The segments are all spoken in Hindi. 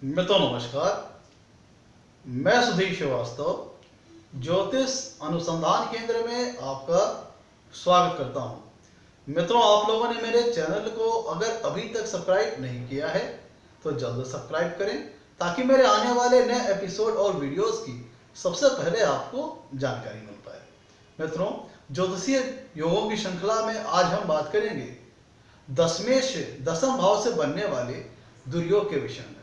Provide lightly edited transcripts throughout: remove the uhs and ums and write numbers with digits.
मित्रों नमस्कार। मैं सुधीर श्रीवास्तव ज्योतिष अनुसंधान केंद्र में आपका स्वागत करता हूं। मित्रों, आप लोगों ने मेरे चैनल को अगर अभी तक सब्सक्राइब नहीं किया है तो जल्द सब्सक्राइब करें ताकि मेरे आने वाले नए एपिसोड और वीडियोस की सबसे पहले आपको जानकारी मिल पाए। मित्रों, ज्योतिषीय योगों की श्रृंखला में आज हम बात करेंगे दशमेश दसम भाव से बनने वाले दुर्योग के विषय में।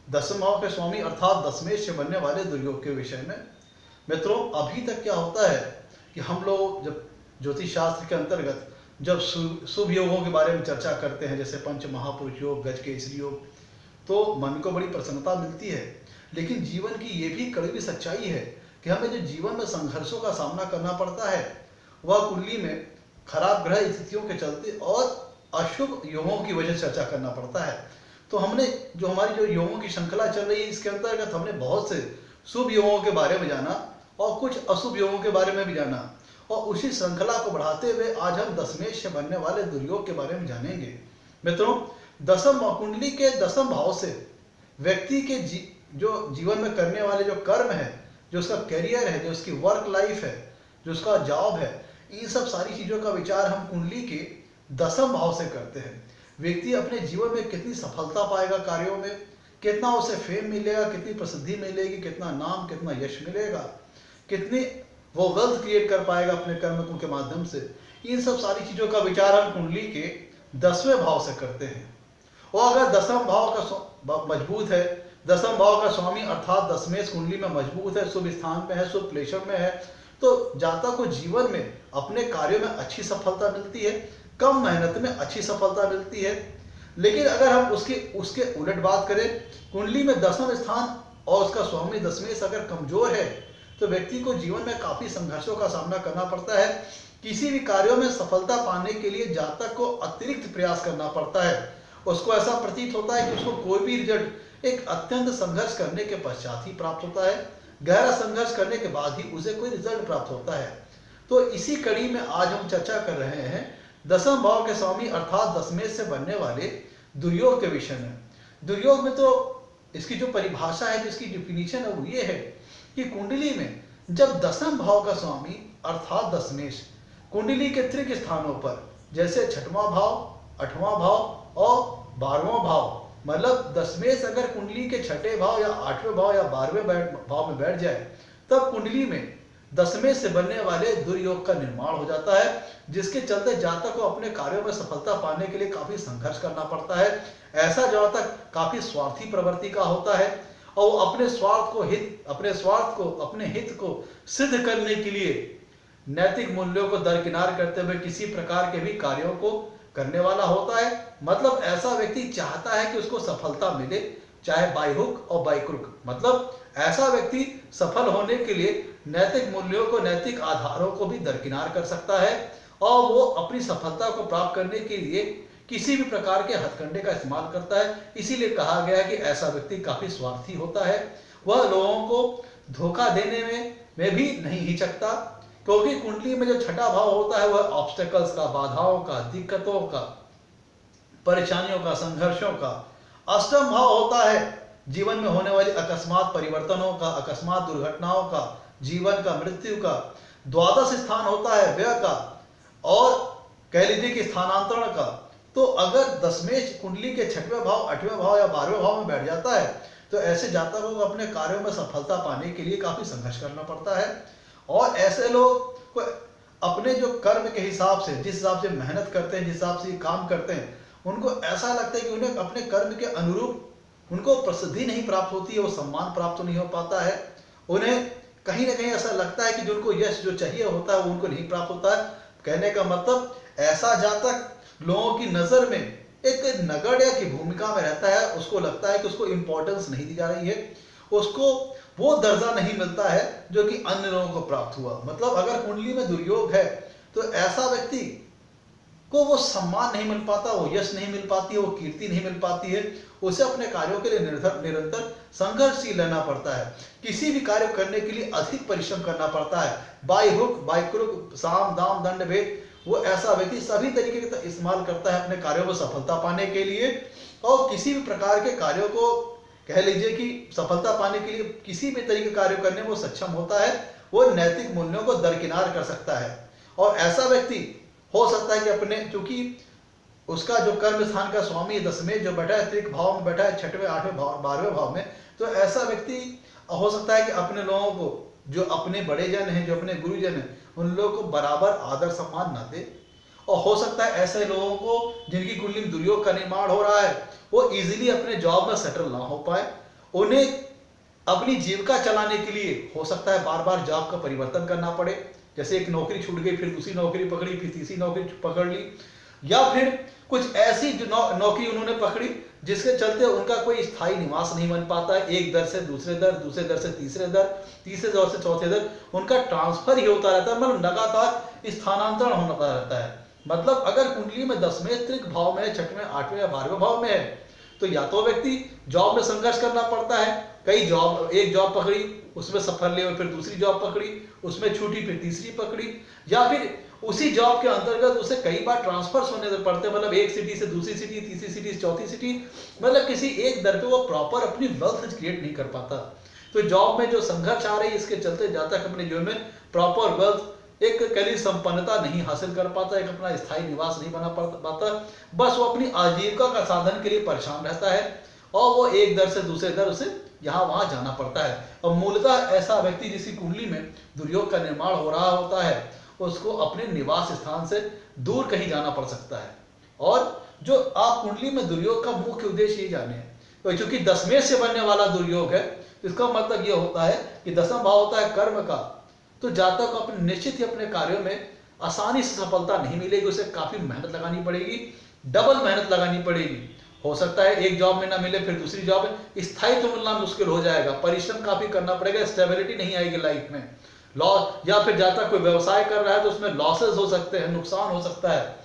दसम भाव के स्वामी अर्थात दशमेश से बनने वाले दुर्योग के विषय में। मित्रों, अभी तक क्या होता है कि हम लोग जब ज्योतिष शास्त्र के अंतर्गत जब शुभ योगों के बारे में चर्चा करते हैं, जैसे पंच महापुरुष योग, गज केसरी योग, तो मन को बड़ी प्रसन्नता मिलती है। लेकिन जीवन की ये भी कड़वी सच्चाई है कि हमें जो जीवन में संघर्षों का सामना करना पड़ता है वह कुंडली में खराब ग्रह स्थितियों के चलते और अशुभ योगों की वजह से चर्चा करना पड़ता है। तो हमने जो हमारी जो योगों की श्रृंखला चल रही है, इसके अंतर्गत हमने बहुत से शुभ योगों के बारे में जाना और कुछ अशुभ योगों के बारे में भी जाना, और उसी श्रृंखला को बढ़ाते हुए आज हम दशमेश से बनने वाले दुर्योग के बारे में जानेंगे। मित्रों, दसम कुंडली के दसम भाव से व्यक्ति के जो जीवन में करने वाले जो कर्म है, जो उसका करियर है, जो उसकी वर्क लाइफ है, जो उसका जॉब है, इन सब सारी चीजों का विचार हम कुंडली के दसम भाव से करते हैं। व्यक्ति अपने जीवन में कितनी सफलता पाएगा कार्यों में, कितना उसे फेम मिलेगा, कितनी प्रसिद्धि मिलेगी, कितना नाम, कितना यश मिलेगा, कितनी वो वेल्थ क्रिएट कर पाएगा अपने कर्म के माध्यम से, इन सब सारी चीजों का विचार हम कुंडली के 10वें भाव से करते हैं। और अगर दसम भाव का मजबूत है, दसम भाव का स्वामी अर्थात दशमेश कुंडली में मजबूत है, शुभ स्थान में है, शुभ प्लेशर में है, तो जातक को जीवन में अपने कार्यों में अच्छी सफलता मिलती है, कम मेहनत में अच्छी सफलता मिलती है। लेकिन अगर हम उसके उलट बात करें, कुंडली में दसम स्थान और उसका स्वामी दशमेश अगर कमजोर है तो व्यक्ति को जीवन में काफी संघर्षों का सामना करना पड़ता है। किसी भी कार्यों में सफलता पाने के लिए जातक को अतिरिक्त प्रयास करना पड़ता है। उसको ऐसा प्रतीत होता है कि उसको कोई भी रिजल्ट एक अत्यंत संघर्ष करने के पश्चात ही प्राप्त होता है, गहरा संघर्ष करने के बाद ही उसे कोई रिजल्ट प्राप्त होता है। तो इसी कड़ी में आज हम चर्चा कर रहे हैं दसम भाव के स्वामी अर्थात दशमेश से बनने वाले दुर्योग के विषय में। दुर्योग में तो इसकी जो परिभाषा है, जिसकी डिफिनीशन है, वो ये है कि कुंडली में जब दसम भाव का स्वामी अर्थात दशमेश कुंडली के त्रिक स्थानों पर, जैसे 6वां भाव, 8वां भाव और 12वां भाव, मतलब दशमेश अगर कुंडली के 6ठे भाव या 8वें भाव या 12वें भाव में बैठ जाए, तब कुंडली में दशमेश से बनने वाले दुर्योग का निर्माण हो जाता है, जिसके चलते जातक को अपने कार्यों में सफलता पाने के लिए काफी संघर्ष करना पड़ता है। ऐसा जातक काफी स्वार्थी प्रवृत्ति का होता है और वो अपने स्वार्थ को अपने हित को सिद्ध करने के लिए नैतिक मूल्यों को दरकिनार करते हुए किसी प्रकार के भी कार्यों को करने वाला होता है। मतलब ऐसा व्यक्ति चाहता है कि उसको सफलता मिले, चाहे बाय हुक और बाय क्रुक। मतलब ऐसा व्यक्ति सफल होने के लिए नैतिक मूल्यों को, नैतिक आधारों को भी दरकिनार कर सकता है और वो अपनी सफलता को प्राप्त करने के लिए किसी भी प्रकार के हथकंडे का इस्तेमाल करता है। इसीलिए कहा गया है कि ऐसा व्यक्ति काफी स्वार्थी होता है। वह लोगों को धोखा देने में भी नहीं हिचकता, क्योंकि कुंडली में जो 6ठा भाव होता है वह ऑब्स्टेकल्स का, बाधाओं का, दिक्कतों का, परेशानियों का, संघर्षों का। 8वां भाव होता है जीवन में होने वाली अकस्मात परिवर्तनों का, अकस्मात दुर्घटनाओं का, जीवन का, मृत्यु का। 12वां स्थान होता है व्यय का और कह लीजिए कि स्थानांतरण का। तो अगर दशमेश कुंडली के 6वें भाव, 8वें भाव या 12वें भाव में बैठ जाता है तो ऐसे जातकों को अपने कार्यों में सफलता पाने के लिए काफी संघर्ष करना पड़ता है। और ऐसे लोग को अपने जो कर्म के हिसाब से, जिस हिसाब से मेहनत करते हैं, जिस हिसाब से काम करते हैं, उनको ऐसा लगता है कि उन्हें अपने कर्म के अनुरूप उनको प्रसिद्धि नहीं प्राप्त होती है, वो सम्मान प्राप्त नहीं हो पाता है। उन्हें कहीं ना कहीं ऐसा लगता है कि जो उनको यश जो चाहिए होता है वो उनको नहीं प्राप्त होता है। कहने का मतलब ऐसा जातक लोगों की नजर में एक नगण्य की भूमिका में रहता है। उसको लगता है कि उसको इंपॉर्टेंस नहीं दी जा रही है, उसको वो दर्जा नहीं मिलता है जो कि अन्य लोगों को प्राप्त हुआ। मतलब अगर कुंडली में दुर्योग है तो ऐसा व्यक्ति को वो सम्मान नहीं मिल पाता, वो यश नहीं मिल पाती है, वो कीर्ति नहीं मिल पाती है। उसे अपने कार्यों के लिए निरंतर संघर्षशील रहना पड़ता है। किसी भी कार्य करने के लिए अधिक परिश्रम करना पड़ता है। बाय हुक बाय क्रुक, साम दाम दंड भेद, वो ऐसा व्यक्ति सभी तरीके का इस्तेमाल करता है अपने कार्यों में सफलता पाने के लिए और किसी भी प्रकार के कार्यों को कह लीजिए कि सफलता पाने के लिए किसी भी तरीके कार्य करने में वो सक्षम होता है, वो नैतिक मूल्यों को दरकिनार कर सकता है। और ऐसा व्यक्ति हो सकता है कि अपने, चूंकि उसका जो कर्म स्थान का स्वामी दसवें जो बैठा है, त्रिक भाव में बैठा है, छठवें आठवें भाव 12वें भाव में, तो ऐसा व्यक्ति हो सकता है कि अपने लोगों को, जो अपने बड़े जन हैं, जो अपने गुरुजन हैं, उन लोगों को बराबर आदर सम्मान न दे। और हो सकता है ऐसे लोगों को जिनकी कुंडली में दुर्योग का निर्माण हो रहा है, वो इजीली अपने जॉब में सेटल ना हो पाए। उन्हें अपनी जीविका चलाने के लिए हो सकता है बार बार जॉब का परिवर्तन करना पड़े। जैसे एक नौकरी छूट गई, फिर दूसरी नौकरी पकड़ी, फिर तीसरी नौकरी पकड़ ली, या फिर कुछ ऐसी जो नौकरी उन्होंने पकड़ी जिसके चलते उनका कोई स्थायी निवास नहीं बन पाता है। एक दर से दूसरे दर, दूसरे दर से तीसरे दर, तीसरे दर से चौथे दर, उनका ट्रांसफर ही होता रहता है, मतलब लगातार स्थानांतरण होता रहता है। मतलब अगर कुंडली में 10वें त्रिक भाव में, 6वें 8वें या 12वें भाव में है, तो या तो व्यक्ति जॉब में संघर्ष करना पड़ता है, कई जॉब, एक जॉब पकड़ी उसमें सफल नहीं हुए, फिर दूसरी जॉब पकड़ी उसमें छूटी, फिर तीसरी पकड़ी, या फिर उसी जॉब के अंतर्गत उसे कई बार ट्रांसफर्स होने पड़ते हैं, मतलब एक सिटी से दूसरी सिटी, तीसरी सिटी से चौथी सिटी, मतलब किसी एक दर पे वो प्रॉपर अपनी वेल्थ क्रिएट नहीं कर पाता। तो जॉब में जो संघर्ष आ रही है, इसके चलते जब तक अपने जीवन में प्रॉपर वेल्थ, एक कली संपन्नता नहीं हासिल कर पाता, एक अपना स्थायी निवास नहीं बना पाता, बस वो अपनी आजीविका का साधन के लिए परेशान रहता है, और वो एक दर से दूसरे दर उसे यहाँ वहां जाना पड़ता है। और मूलतः ऐसा व्यक्ति जिसकी कुंडली में दुर्योग का निर्माण हो रहा होता है, उसको अपने निवास स्थान से दूर कहीं जाना पड़ सकता है। और जो आप कुंडली में दुर्योग का मुख्य उद्देश्य ये जाने, तो चूंकि 10वें से बनने वाला दुर्योग है, इसका मतलब ये होता है कि 10वां भाव होता है कर्म का। तो जातक को अपने निश्चित ही अपने कार्यों में आसानी से सफलता नहीं मिलेगी, उसे काफी मेहनत लगानी पड़ेगी, डबल मेहनत लगानी पड़ेगी। हो सकता है एक जॉब में ना मिले, फिर दूसरी जॉब में स्थायित्व मिलना मुश्किल हो जाएगा, परिश्रम काफी करना पड़ेगा, स्टेबिलिटी नहीं आएगी लाइफ में, लॉस, या फिर जाता कोई व्यवसाय कर रहा है तो उसमें लॉसेस हो सकते हैं, नुकसान हो सकता है।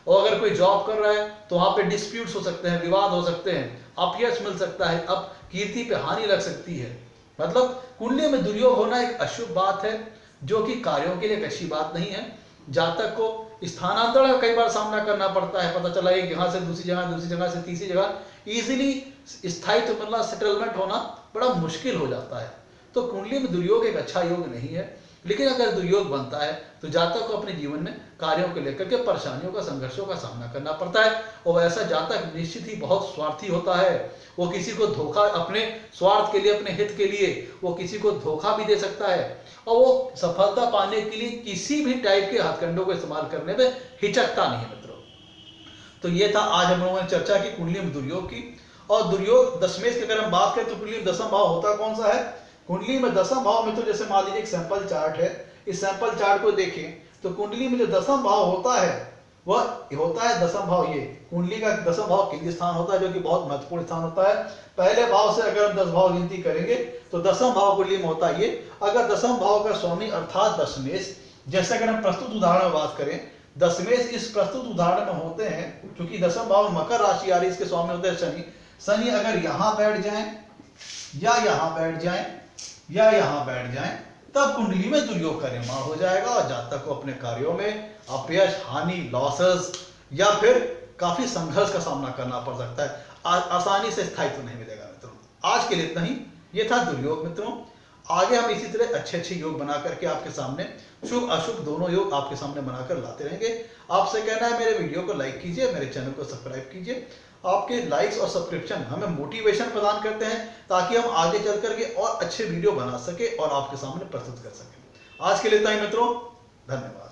और अगर कोई जॉब कर रहा है तो वहां पे डिस्प्यूट्स हो सकते हैं, विवाद हो सकते हैं, अपयश मिल सकता है, अब कीर्ति पे हानि लग सकती है। मतलब कुंडली में दुर्योग होना एक अशुभ बात है, जो कि कार्यों के लिए एक अच्छी बात नहीं है। जातक को स्थानांतरण का कई बार सामना करना पड़ता है, पता चला एक जगह से दूसरी जगह से तीसरी जगह इजीली स्थायित्व मिलना, सेटलमेंट होना बड़ा मुश्किल हो जाता है। तो कुंडली में दुर्योग एक अच्छा योग नहीं है, लेकिन अगर दुर्योग बनता है तो जातक को अपने जीवन में कार्यों को लेकर के परेशानियों का, संघर्षों का सामना करना पड़ता है। और ऐसा जातक निश्चित ही बहुत स्वार्थी होता है, वो किसी को धोखा, अपने स्वार्थ के लिए, अपने हित के लिए वो किसी को धोखा भी दे सकता है, और वो सफलता पाने के लिए किसी भी टाइप के हथकंडों को इस्तेमाल करने में हिचकता नहीं है मित्रों। तो ये था आज हम लोगों ने चर्चा की कुंडली में दुर्योग की। और दुर्योग 10वें की अगर हम बात करें तो कुंडली में 10वां भाव होता कौन सा है? कुंडली में 10वां भाव में, तो जैसे मान लीजिए एक सैंपल चार्ट है, इस सैंपल चार्ट को देखें तो कुंडली में जो 10वां भाव होता है वह होता है 10वां भाव, ये कुंडली का 10वां भाव केंद्रीय स्थान होता है, जो कि बहुत महत्वपूर्ण स्थान होता है। पहले भाव से अगर हम 10 भाव गिनती करेंगे तो 10वां भाव कुंडली में होता है ये। अगर 10वां भाव का स्वामी अर्थात दशमेश, जैसे अगर हम प्रस्तुत उदाहरण में बात करें, दशमेश इस प्रस्तुत उदाहरण में होते हैं, क्योंकि 10वां भाव मकर राशि आ रही, इसके स्वामी होते हैं शनि। शनि अगर यहाँ बैठ जाए, या यहाँ बैठ जाए, या यहाँ बैठ जाए, तब कुंडली में दुर्योग का निर्माण हो जाएगा, और जातक को अपने कार्यों में अपयश, हानि, लॉसेस या फिर काफी संघर्ष का सामना करना पड़ सकता है, आसानी से स्थायित्व नहीं मिलेगा मित्रों। आज के लिए इतना ही, ये था दुर्योग मित्रों। आगे हम इसी तरह अच्छे योग बना करके आपके सामने, शुभ अशुभ दोनों योग आपके सामने बनाकर लाते रहेंगे। आपसे कहना है मेरे वीडियो को लाइक कीजिए, मेरे चैनल को सब्सक्राइब कीजिए। आपके लाइक्स और सब्सक्रिप्शन हमें मोटिवेशन प्रदान करते हैं, ताकि हम आगे चल करके और अच्छे वीडियो बना सके और आपके सामने प्रस्तुत कर सकें। आज के लिए इतना ही मित्रों, धन्यवाद।